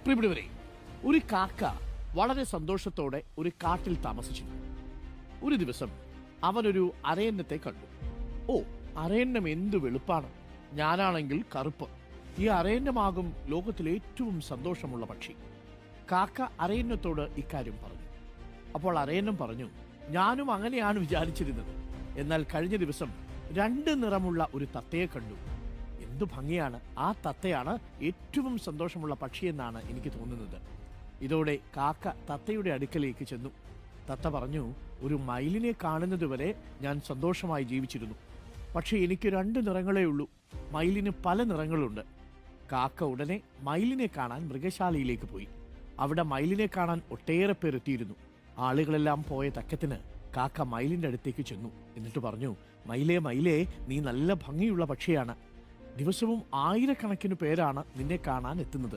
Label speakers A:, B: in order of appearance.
A: പ്രിയപ്പെട്ടവരെ, ഒരു കാക്ക വളരെ സന്തോഷത്തോടെ ഒരു കാട്ടിൽ താമസിച്ചിരുന്നു. ഒരു ദിവസം അവനൊരു അരയന്നത്തെ കണ്ടു. ഓ, അരയന്നം എന്തു വെളുപ്പാണ്! ഞാനാണെങ്കിൽ കറുപ്പ്. ഈ അരയന്നമാകും ലോകത്തിലെ ഏറ്റവും സന്തോഷമുള്ള പക്ഷി. കാക്ക അരയന്നത്തോട് ഇക്കാര്യം പറഞ്ഞു. അപ്പോൾ അരയന്നം പറഞ്ഞു, ഞാനും അങ്ങനെയാണ് വിചാരിച്ചിരുന്നത്. എന്നാൽ കഴിഞ്ഞ ദിവസം 2 നിറമുള്ള ഒരു തത്തയെ കണ്ടു. എന്തു ഭംഗിയാണ്! ആ തത്തയാണ് ഏറ്റവും സന്തോഷമുള്ള പക്ഷിയെന്നാണ് എനിക്ക് തോന്നുന്നത്. ഇതോടെ കാക്ക തത്തയുടെ അടുക്കലേക്ക് ചെന്നു. തത്ത പറഞ്ഞു, ഒരു മയിലിനെ കാണുന്നതുവരെ ഞാൻ സന്തോഷമായി ജീവിച്ചിരുന്നു. പക്ഷെ എനിക്ക് 2 നിറങ്ങളേ ഉള്ളൂ. മയിലിന് പല നിറങ്ങളുണ്ട്. കാക്ക ഉടനെ മയിലിനെ കാണാൻ മൃഗശാലയിലേക്ക് പോയി. അവിടെ മയിലിനെ കാണാൻ ഒട്ടേറെ പേർ എത്തിയിരുന്നു. ആളുകളെല്ലാം പോയ തക്കത്തിന് കാക്ക മയിലിന്റെ അടുത്തേക്ക് ചെന്നു. എന്നിട്ട് പറഞ്ഞു, മയിലേ മയിലേ, നീ നല്ല ഭംഗിയുള്ള പക്ഷിയാണ്. ദിവസവും 1000 കണക്കിന് പേരാണ് നിന്നെ കാണാൻ എത്തുന്നത്.